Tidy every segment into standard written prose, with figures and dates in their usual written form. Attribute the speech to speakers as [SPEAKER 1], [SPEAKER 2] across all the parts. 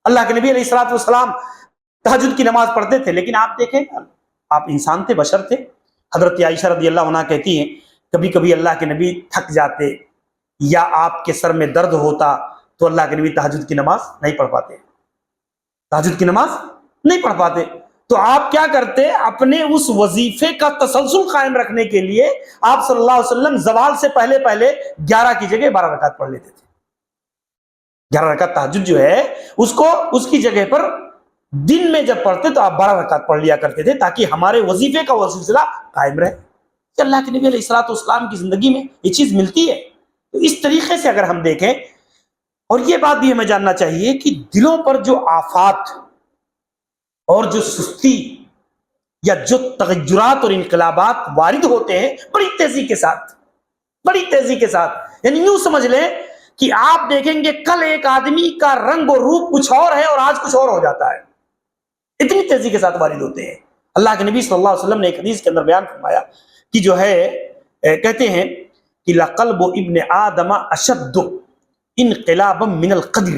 [SPEAKER 1] اللہ کے نبی علیہ الصلوۃ والسلام تہجد کی نماز پڑھتے تھے، لیکن آپ دیکھیں آپ انسان تھے، بشر تھے. حضرت عائشہ رضی اللہ عنہا کہتی ہیں کبھی کبھی اللہ کے نبی تھک جاتے یا آپ کے سر میں درد ہوتا تو اللہ کے نبی تہجد کی نماز نہیں پڑھ پاتے، تہجد کی نماز نہیں پڑھ پاتے. تو آپ کیا کرتے؟ اپنے اس وظیفے کا تسلسل قائم رکھنے کے لیے آپ صلی اللہ علیہ وسلم زوال سے پہلے 11 کی جگہ 12 رکعت پڑھ لیتے تھے. 11 رکعت تہجد جو ہے اس کی جگہ پر دن میں جب پڑھتے تو آپ 12 رکعت پڑھ لیا کرتے تھے تاکہ ہمارے وظیفے کا وہ سلسلہ قائم رہے. کہ اللہ کے نبی علیہ الصلوۃ والسلام کی زندگی میں یہ چیز ملتی ہے. تو اس طریقے سے اگر ہم دیکھیں، اور یہ بات بھی ہمیں جاننا چاہیے کہ دلوں پر جو آفات اور جو سستی یا جو تغیرات اور انقلابات وارد ہوتے ہیں بڑی تیزی کے ساتھ، یعنی یوں سمجھ لیں کہ آپ دیکھیں گے کل ایک آدمی کا رنگ اور روپ کچھ اور ہے اور آج کچھ اور ہو جاتا ہے، اتنی تیزی کے ساتھ وارد ہوتے ہیں. اللہ کے نبی صلی اللہ علیہ وسلم نے ایک حدیث کے اندر بیان فرمایا کہ جو ہے کہتے ہیں کہ لقلب ابن آدم اشد انقلابا من القدر،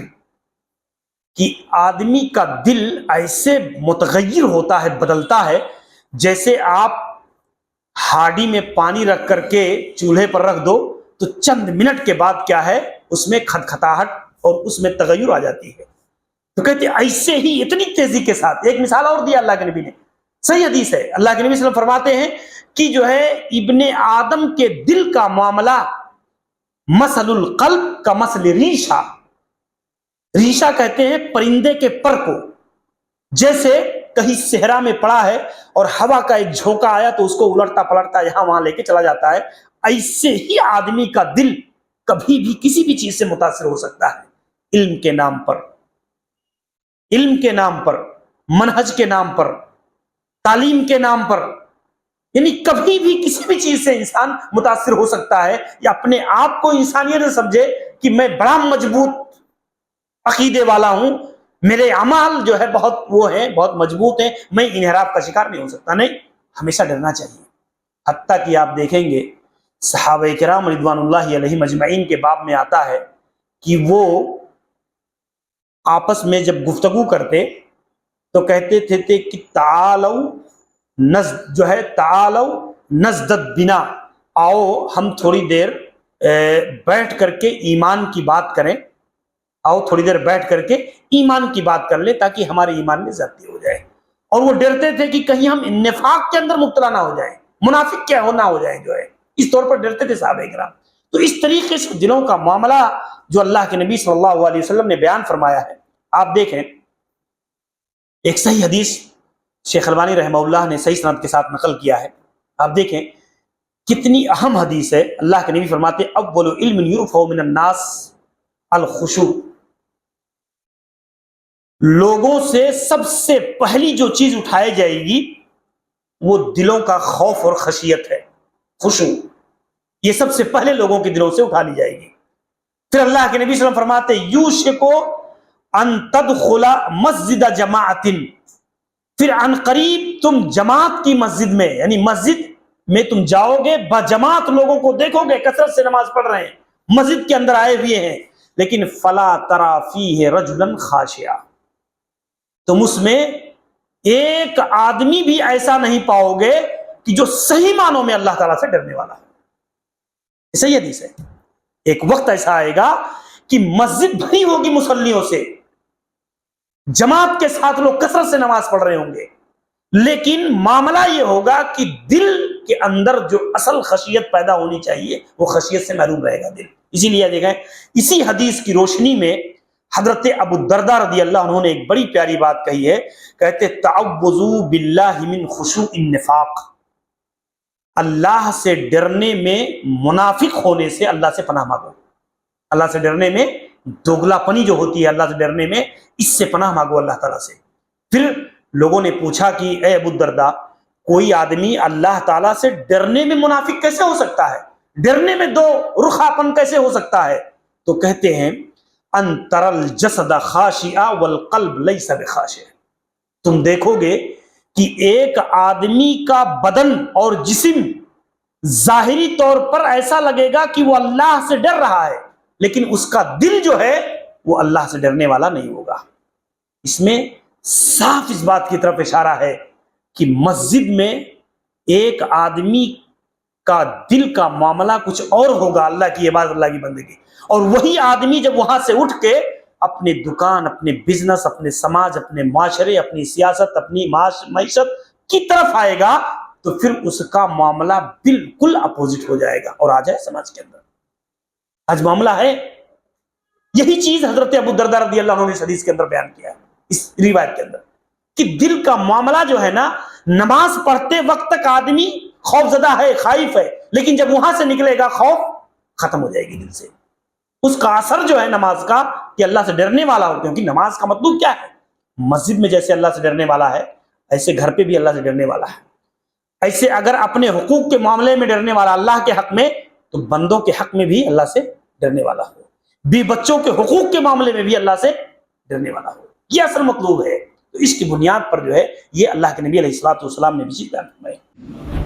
[SPEAKER 1] کہ آدمی کا دل ایسے متغیر ہوتا ہے، بدلتا ہے، جیسے آپ ہاڑی میں پانی رکھ کر کے چولہے پر رکھ دو تو چند منٹ کے بعد کیا ہے اس میں کھٹکھٹاہٹ اور اس میں تغیر آ جاتی ہے. تو کہتے ہیں ایسے ہی اتنی تیزی کے ساتھ. ایک مثال اور دیا اللہ کے نبی نے، صحیح حدیث ہے، اللہ کے نبی صلی اللہ علیہ وسلم فرماتے ہیں کہ جو ہے ابن آدم کے دل کا معاملہ مثل القلب کا مثل ریشہ، ریشہ کہتے ہیں پرندے کے پر کو، جیسے کہیں صحرا میں پڑا ہے اور ہوا کا ایک جھونکا آیا تو اس کو الٹتا پلٹتا یہاں وہاں لے کے چلا جاتا ہے، ایسے ہی آدمی کا دل کبھی بھی کسی بھی چیز سے متاثر ہو سکتا ہے، علم کے نام پر، منہج کے نام پر، تعلیم کے نام پر، یعنی کبھی بھی کسی بھی چیز سے انسان متاثر ہو سکتا ہے، یا اپنے آپ کو انسانیت سے سمجھے کہ میں بڑا مضبوط عقیدے والا ہوں، میرے اعمال جو ہے بہت مضبوط ہیں، میں انحراف کا شکار نہیں ہو سکتا. نہیں، ہمیشہ ڈرنا چاہیے. حتیٰ کہ آپ دیکھیں گے صحابہ کرام رضوان اللہ علیہم اجمعین کے باب میں آتا ہے کہ وہ آپس میں جب گفتگو کرتے تو کہتے تھے کہ تعالو نزدد بنا، آؤ ہم تھوڑی دیر بیٹھ کر کے ایمان کی بات کریں، آؤ تھوڑی دیر بیٹھ کر کے ایمان کی بات کر لیں تاکہ ہمارے ایمان میں زیادتی ہو جائے. اور وہ ڈرتے تھے کہ کہیں ہم نفاق کے اندر مبتلا نہ ہو جائیں، منافق کیا نہ ہو جائیں، جو ہے اس طور پر ڈرتے تھے صحابہ کرام. تو اس طریقے سے دلوں کا معاملہ جو اللہ کے نبی صلی اللہ علیہ وسلم نے بیان فرمایا ہے. آپ دیکھیں ایک صحیح حدیث شیخ البانی رحمہ اللہ نے صحیح سند کے ساتھ نقل کیا ہے. آپ دیکھیں کتنی اہم حدیث ہے. اللہ کے نبی فرماتے اول علم یرفع من الناس الخشوع، لوگوں سے سب سے پہلی جو چیز اٹھائی جائے گی وہ دلوں کا خوف اور خشیت ہے، خشوع. یہ سب سے پہلے لوگوں کے دلوں سے اٹھا لی جائے گی. پھر اللہ کے نبی صلی اللہ علیہ وسلم فرماتے یوشکو ان تدخل مسجد جماعت، پھر ان قریب تم جماعت کی مسجد میں، یعنی مسجد میں تم جاؤ گے، بجماعت لوگوں کو دیکھو گے کثرت سے نماز پڑھ رہے ہیں، مسجد کے اندر آئے ہوئے ہیں، لیکن فلا ترى فیہ رجلا خاشعا، تم اس میں ایک آدمی بھی ایسا نہیں پاؤ گے کہ جو صحیح معنوں میں اللہ تعالیٰ سے ڈرنے والا ہے. صحیح حدیث ہے. ایک وقت ایسا آئے گا کہ مسجد بھری ہوگی مصلیوں سے، جماعت کے ساتھ لوگ کثرت سے نماز پڑھ رہے ہوں گے، لیکن معاملہ یہ ہوگا کہ دل کے اندر جو اصل خشیت پیدا ہونی چاہیے وہ خشیت سے محروم رہے گا دل. اسی لیے دیکھیں اسی حدیث کی روشنی میں حضرت ابو الدرداء رضی اللہ عنہ نے ایک بڑی پیاری بات کہی ہے. کہتے تعوذوا باللہ من خشوع النفاق، اللہ سے ڈرنے میں منافق ہونے سے اللہ سے پناہ مانگو. اللہ سے ڈرنے میں دوگلا پنی جو ہوتی ہے، اللہ سے ڈرنے میں، اس سے پناہ مانگو اللہ تعالیٰ سے. پھر لوگوں نے پوچھا کہ اے ابو الدرداء، کوئی آدمی اللہ تعالیٰ سے ڈرنے میں منافق کیسے ہو سکتا ہے، ڈرنے میں دو رخاپن کیسے ہو سکتا ہے؟ تو کہتے ہیں ان تر الجسد خاشعا والقلب لیس بخاشع، تم دیکھو گے کہ ایک آدمی کا بدن اور جسم ظاہری طور پر ایسا لگے گا کہ وہ اللہ سے ڈر رہا ہے، لیکن اس کا دل جو ہے وہ اللہ سے ڈرنے والا نہیں ہوگا. اس میں صاف اس بات کی طرف اشارہ ہے کہ مسجد میں ایک آدمی کا دل کا معاملہ کچھ اور ہوگا، اللہ کی عبادت، اللہ کی بندگی، اور وہی آدمی جب وہاں سے اٹھ کے اپنے دکان، اپنے بزنس، اپنے سماج، اپنے معاشرے، اپنی سیاست، اپنی معیشت کی طرف آئے گا تو پھر اس کا معاملہ بالکل اپوزٹ ہو جائے گا اور آ جائے سماج کے اندر۔ آج معاملہ ہے یہی چیز حضرت ابو الدرداء رضی اللہ عنہ نے اس حدیث کے اندر بیان کیا ہے، اس روایت کے اندر، کہ دل کا معاملہ جو ہے نا، نماز پڑھتے وقت تک آدمی خوف زدہ ہے، خائف ہے، لیکن جب وہاں سے نکلے گا خوف ختم ہو جائے گی دل سے۔ اس کا اثر جو ہے نماز کا، کہ اللہ سے ڈرنے والا ہو، کیونکہ نماز کا مطلوب کیا ہے؟ مسجد میں جیسے اللہ سے ڈرنے والا ہے، ایسے گھر پہ بھی اللہ سے ڈرنے والا ہے۔ ایسے اگر اپنے حقوق کے معاملے میں ڈرنے والا اللہ کے حق میں، تو بندوں کے حق میں بھی اللہ سے ڈرنے والا ہو، بھی بچوں کے حقوق کے معاملے میں بھی اللہ سے ڈرنے والا ہو۔ یہ اصل مطلوب ہے۔ تو اس کی بنیاد پر جو ہے یہ اللہ کے نبی علیہ الصلوۃ والسلام نے بھی چیز بیان فرمائی۔